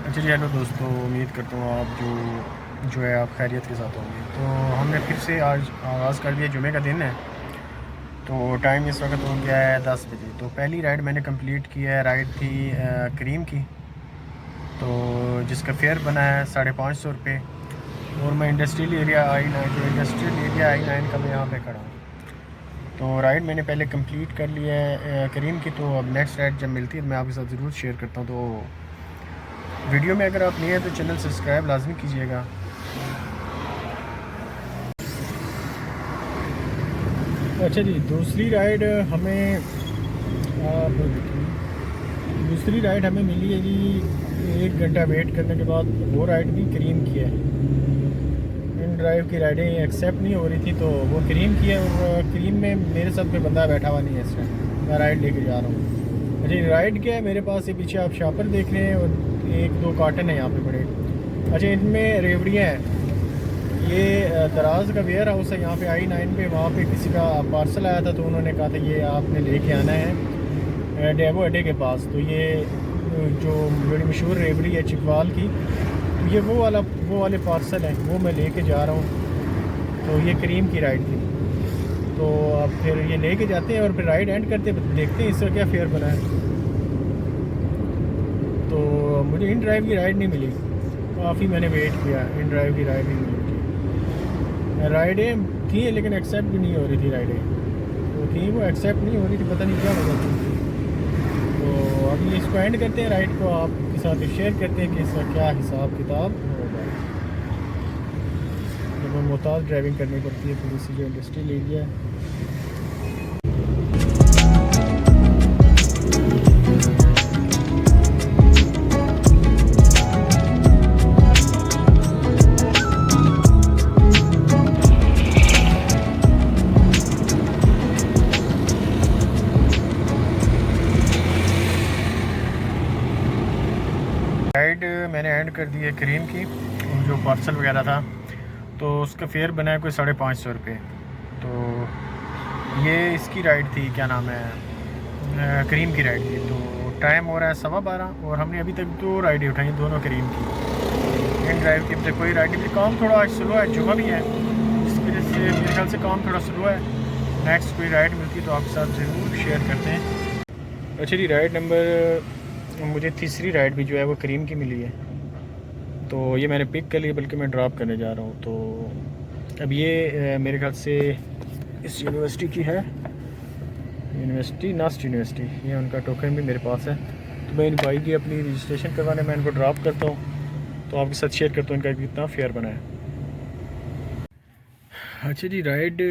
अच्छा जी, हेलो दोस्तों। उम्मीद करता हूँ आप जो है आप खैरियत के साथ होंगे। तो हमने फिर से आज आगाज़ कर दिया। जुमे का दिन है तो टाइम इस वक्त हो गया है 10 बजे। तो पहली राइड मैंने कंप्लीट की है। राइड थी करीम की, तो जिसका फेयर बना है 550 रुपये। और मैं इंडस्ट्रियल एरिया I9 का मैं यहाँ पे खड़ा हूँ। तो राइड मैंने पहले कंप्लीट कर लिया है करीम की। तो अब नेक्स्ट राइड जब मिलती है तो मैं आपके साथ ज़रूर शेयर करता हूँ। तो वीडियो में अगर आप नए हैं तो चैनल सब्सक्राइब लाजमी कीजिएगा। अच्छा जी, दूसरी राइड हमें आप देखिए, दूसरी राइड हमें मिली है जी 1 घंटा वेट करने के बाद। वो राइड भी करीम की है। इन ड्राइव की राइडें एक्सेप्ट नहीं हो रही थी तो वो करीम की है। और करीम में मेरे साथ कोई बंदा बैठा हुआ नहीं है इस टाइम। मैं राइड लेके जा रहा हूँ। अच्छा, राइड क्या है मेरे पास, ये पीछे आप शॉपर देख रहे हैं और 1-2 कार्टन है यहाँ पे बड़े। अच्छा, इनमें रेवड़ियाँ हैं। ये दराज का वेयर हाउस है यहाँ पे I9 पे। वहाँ पे किसी का पार्सल आया था तो उन्होंने कहा था ये आपने लेके आना है डेवो अड्डे के पास। तो ये जो बड़ी मशहूर रेवड़ी है चिकवाल की, तो ये वो वाले पार्सल हैं, वो मैं लेके जा रहा हूँ। तो ये करीम की राइड थी। तो अब फिर ये लेके जाते हैं और फिर राइड एंड करते देखते हैं इसका क्या फेयर बना है। तो मुझे इन ड्राइव की राइड नहीं मिली। काफ़ी मैंने वेट किया, इन ड्राइव की राइड नहीं मिली। राइडें थी लेकिन एक्सेप्ट भी नहीं हो रही थी। राइडें तो थी, वो एक्सेप्ट नहीं हो रही थी, पता नहीं क्या वजह थी। तो अभी इसको एंड करते हैं, राइड को आपके साथ शेयर करते हैं कि इसका क्या हिसाब किताब होगा। जब हमें मोहताज ड्राइविंग करनी पड़ती है थोड़ी सी, जो इंडस्ट्रियल एरिया है। राइड मैंने एंड कर दी है करीम की। जो पार्सल वगैरह था तो उसका फेयर बना है कोई 550 रुपये। तो ये इसकी राइड थी, क्या नाम है, करीम की राइड थी। तो टाइम हो रहा है 12:15 और हमने अभी तक 2 राइडें उठाई, दोनों करीम की। इन ड्राइव की अब तक कोई राइड नहीं। काम थोड़ा आज स्लो है, जुमा भी है, इस वजह से मेरे ख्याल से काम थोड़ा स्लो है। नेक्स्ट कोई राइड मिलती है तो आपके साथ ज़रूर शेयर करते हैं। अच्छा जी, राइड नंबर मुझे तीसरी राइड भी जो है वो करीम की मिली है। तो ये मैंने पिक कर लिया, बल्कि मैं ड्रॉप करने जा रहा हूँ। तो अब ये मेरे ख्याल से इस यूनिवर्सिटी की है, नास्ट यूनिवर्सिटी। ये उनका टोकन भी मेरे पास है। तो मैं इनको आएगी अपनी रजिस्ट्रेशन करवाने, मैं इनको ड्रॉप करता हूँ तो आपके साथ शेयर करता हूँ इनका कितना फेयर बना है। अच्छा जी, राइड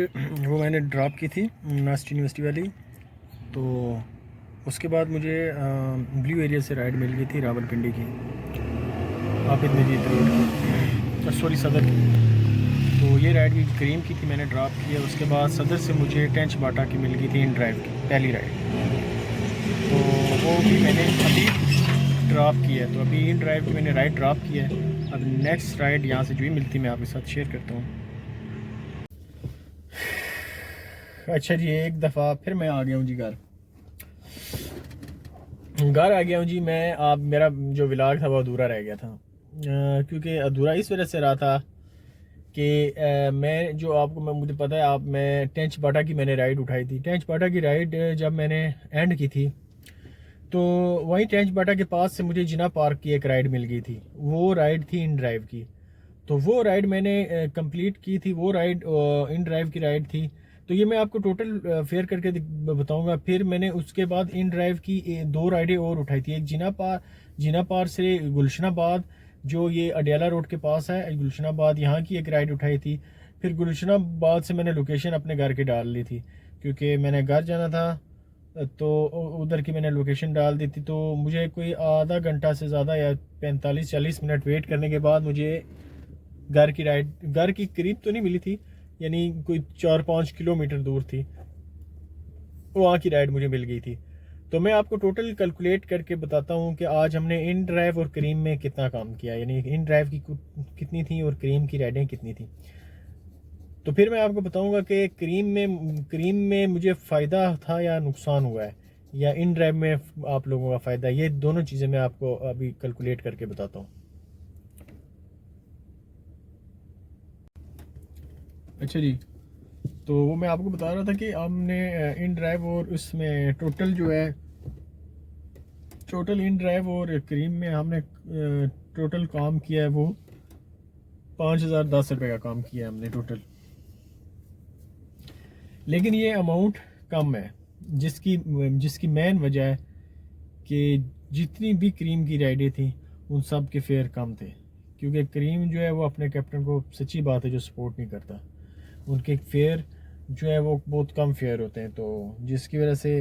वो मैंने ड्रॉप की थी नास्ट यूनिवर्सिटी वाली। तो उसके बाद मुझे ब्लू एरिया से राइड मिल गई थी रावलपिंडी की, आबिद नजीद रोड की, सॉरी सदर की। तो ये राइड भी करीम की थी, मैंने ड्रॉप किया। उसके बाद सदर से मुझे टेंच बाटा की मिल गई थी इन ड्राइव की पहली राइड। तो वो भी मैंने अभी ड्रॉप किया है। तो अभी इन ड्राइव की मैंने राइड ड्रॉप किया है। अब नेक्स्ट राइड यहाँ से जो ही मिलती मैं आपके साथ शेयर करता हूँ। अच्छा जी, एक दफ़ा फिर मैं आ गया हूँ जी घर आ गया हूँ जी। मैं आप मेरा जो व्लॉग था वो अधूरा रह गया था, क्योंकि अधूरा इस वजह से रहा था कि मैं जो आपको मुझे पता है मैं टेंच बाटा की मैंने राइड उठाई थी। टेंच बाटा की राइड जब मैंने एंड की थी तो वहीं टेंच बाटा के पास से मुझे जिना पार्क की एक राइड मिल गई थी। वो राइड थी इन ड्राइव की। तो वो राइड मैंने कंप्लीट की थी। वो राइड इन ड्राइव की राइड थी। तो ये मैं आपको टोटल फेयर करके बताऊंगा। फिर मैंने उसके बाद इन ड्राइव की 2 राइडें और उठाई थी। एक जिना पार से गुलशनाबाद, जो ये अडियाला रोड के पास है गुलशनाबाद, यहाँ की एक राइड उठाई थी। फिर गुलशनाबाद से मैंने लोकेशन अपने घर की डाल ली थी, क्योंकि मैंने घर जाना था। तो उधर की मैंने लोकेशन डाल दी थी। तो मुझे कोई आधा घंटा से ज़्यादा या 45-40 मिनट वेट करने के बाद मुझे घर की करीब तो नहीं मिली थी, यानी कोई 4-5 किलोमीटर दूर थी, वहाँ की राइड मुझे मिल गई थी। तो मैं आपको टोटल कैलकुलेट करके बताता हूँ कि आज हमने इन ड्राइव और करीम में कितना काम किया, यानी इन ड्राइव की कितनी थी और करीम की राइडें कितनी थी। तो फिर मैं आपको बताऊंगा कि करीम में मुझे फ़ायदा था या नुकसान हुआ है। या इन ड्राइव में आप लोगों का फ़ायदा, ये दोनों चीज़ें मैं आपको अभी कैलकुलेट करके बताता हूँ। अच्छा जी, तो वो मैं आपको बता रहा था कि हमने इन ड्राइव और उसमें टोटल जो है, टोटल इन ड्राइव और क्रीम में हमने टोटल काम किया है वो 5010 रुपये का काम किया है हमने टोटल। लेकिन ये अमाउंट कम है, जिसकी जिसकी मेन वजह है कि जितनी भी क्रीम की राइडें थी उन सब के फेयर कम थे, क्योंकि क्रीम जो है वो अपने कैप्टन को, सच्ची बात है, जो सपोर्ट नहीं करता, उनके फेयर जो है वो बहुत कम फेयर होते हैं। तो जिसकी वजह से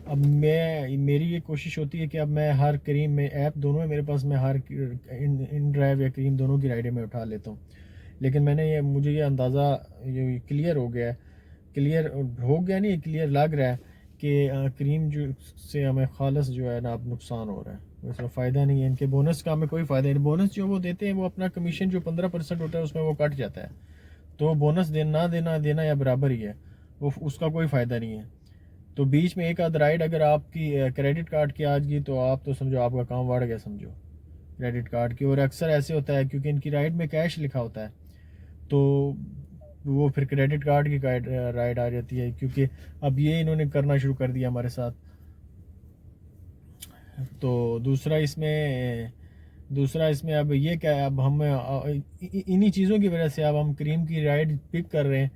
अब मेरी ये कोशिश होती है कि अब मैं हर क्रीम में, ऐप दोनों है मेरे पास, मैं हर इन ड्राइव या क्रीम दोनों की राइडें मैं उठा लेता हूँ। लेकिन मुझे ये अंदाज़ा ये क्लियर हो गया है, क्लियर हो गया नहीं, क्लियर लग रहा है कि क्रीम जो से हमें खालस जो है ना अब नुकसान हो रहा है, उसमें फ़ायदा नहीं है। इनके बोनस का हमें कोई फ़ायदा नहीं, बोनस जो वो देते हैं वो अपना कमीशन जो 15% होता है उसमें वो कट जाता है, तो बोनस देना या बराबर ही है, वो उसका कोई फ़ायदा नहीं है। तो बीच में एक आध राइड अगर आपकी क्रेडिट कार्ड की आ गई तो आप तो समझो आपका काम बढ़ गया, समझो क्रेडिट कार्ड की। और अक्सर ऐसे होता है क्योंकि इनकी राइड में कैश लिखा होता है, तो वो फिर क्रेडिट कार्ड की राइड आ जाती है, क्योंकि अब ये इन्होंने करना शुरू कर दिया हमारे साथ। तो दूसरा इसमें अब ये क्या है, अब हम इन्हीं चीज़ों की वजह से अब हम क्रीम की राइड पिक कर रहे हैं।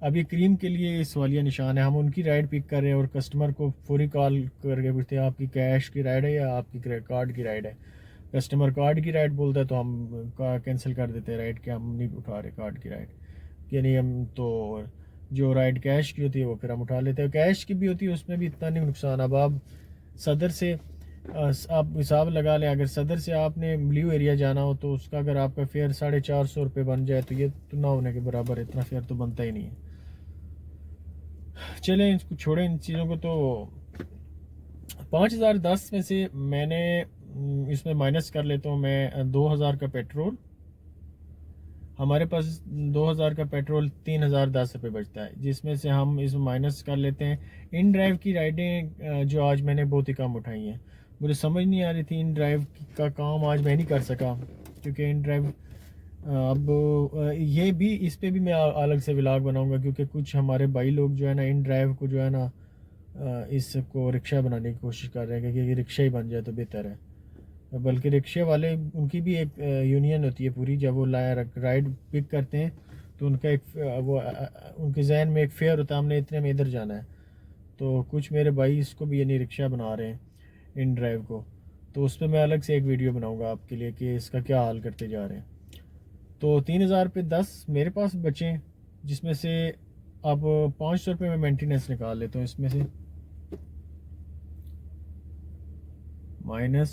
अब ये क्रीम के लिए सवालिया निशान है, हम उनकी राइड पिक कर रहे हैं और कस्टमर को फौरी कॉल करके पूछते हैं आपकी कैश की राइड है या आपकी कार्ड की राइड है। कस्टमर कार्ड की राइड बोलता है तो हम कैंसिल कर देते हैं राइड, कि हम नहीं उठा रहे कार्ड की राइड, यानी हम तो जो राइड कैश की होती है वो फिर हम उठा लेते हैं। कैश की भी होती है, उसमें भी इतना नहीं नुकसान। अब आप सदर से आप हिसाब लगा लें, अगर सदर से आपने ब्लू एरिया जाना हो तो उसका अगर आपका फेयर 450 बन जाए तो ये तो ना होने के बराबर है, इतना फेयर तो बनता ही नहीं है। चलें इसको छोड़ें इन चीज़ों को। तो 5010 में से मैंने इसमें माइनस कर लेता हूँ मैं 2000 का पेट्रोल, हमारे पास 2000 का पेट्रोल 3010 रुपये बचता है, जिसमें से हम इसमें माइनस कर लेते हैं इन ड्राइव की राइडें जो आज मैंने बहुत ही कम उठाई हैं। मुझे समझ नहीं आ रही थी इन ड्राइव का काम आज मैं नहीं कर सका, क्योंकि इन ड्राइव अब ये भी, इस पे भी मैं अलग से व्लॉग बनाऊंगा, क्योंकि कुछ हमारे भाई लोग जो है ना इन ड्राइव को जो है ना इसको रिक्शा बनाने की कोशिश कर रहे हैं कि रिक्शा ही बन जाए तो बेहतर है। बल्कि रिक्शे वाले, उनकी भी एक यूनियन होती है पूरी, जब वो राइड पिक करते हैं तो उनका एक वो उनके जहन में एक फेयर होता है, हमने इतने में इधर जाना है। तो कुछ मेरे भाई इसको भी यानी रिक्शा बना रहे हैं इन ड्राइव को, तो उस पर मैं अलग से एक वीडियो बनाऊंगा आपके लिए कि इसका क्या हाल करते जा रहे हैं। तो 3000 पे 10 मेरे पास बचे, जिसमें से अब 500 रुपये में मेंटेनेंस निकाल लेता हूँ, इसमें से माइनस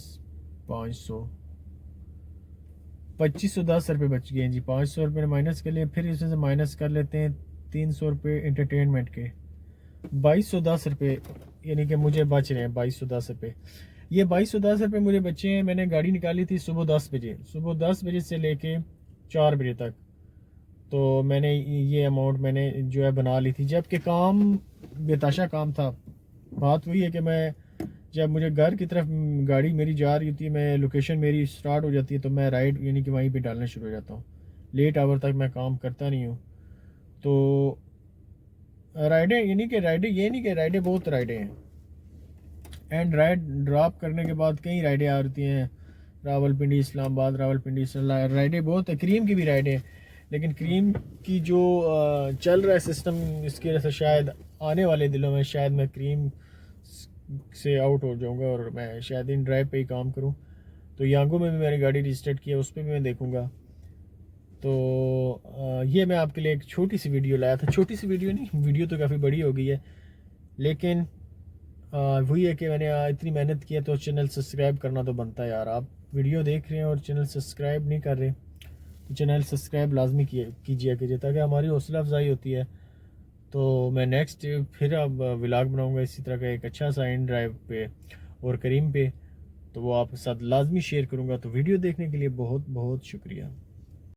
500, 2510 रुपये बच गए जी। 500 रुपये माइनस कर लिए, फिर इसमें से माइनस कर लेते हैं 300 रुपये इंटरटेनमेंट के, 2210 रुपये यानी कि मुझे बच रहे हैं 2210 रुपये। ये 2210 रुपये मुझे बचे हैं। मैंने गाड़ी निकाली थी सुबह 10 बजे, सुबह 10 बजे से लेके 4 बजे तक, तो मैंने ये अमाउंट मैंने जो है बना ली थी, जबकि काम बेताशा काम था। बात वही है कि मैं जब मुझे घर की तरफ गाड़ी मेरी जा रही होती है, मैं लोकेशन मेरी स्टार्ट हो जाती है तो मैं राइड यानी कि वहीं पे डालना शुरू हो जाता हूँ, लेट आवर तक मैं काम करता नहीं हूँ। तो राइडें यानी कि राइडें, ये नहीं कि राइडें बहुत राइडें हैं, एंड राइड ड्रॉप करने के बाद कई राइडें आ रही हैं, रावलपिंडी इस्लामाबाद, रावलपिंडी राइडें बहुत है। क्रीम की भी राइडें, लेकिन क्रीम की जो चल रहा है सिस्टम, इसकी वजह से शायद आने वाले दिनों में शायद मैं क्रीम से आउट हो जाऊंगा और मैं शायद इन ड्राइव पे ही काम करूं। तो यांगो में भी मैंने गाड़ी रजिस्टर्ड किया, उस पर भी मैं देखूंगा। तो ये मैं आपके लिए एक छोटी सी वीडियो लाया था, छोटी सी वीडियो नहीं, वीडियो तो काफ़ी बड़ी हो गई है, लेकिन वही है कि मैंने इतनी मेहनत की है तो चैनल सब्सक्राइब करना तो बनता है यार। आप वीडियो देख रहे हैं और चैनल सब्सक्राइब नहीं कर रहे तो चैनल सब्सक्राइब लाजमी कीजिए ताकि हमारी हौसला अफजाई होती है। तो मैं नेक्स्ट फिर अब व्लॉग बनाऊंगा इसी तरह का एक अच्छा सा इन ड्राइव पे और करीम पे, तो वो आपके साथ लाजमी शेयर करूंगा। तो वीडियो देखने के लिए बहुत बहुत शुक्रिया।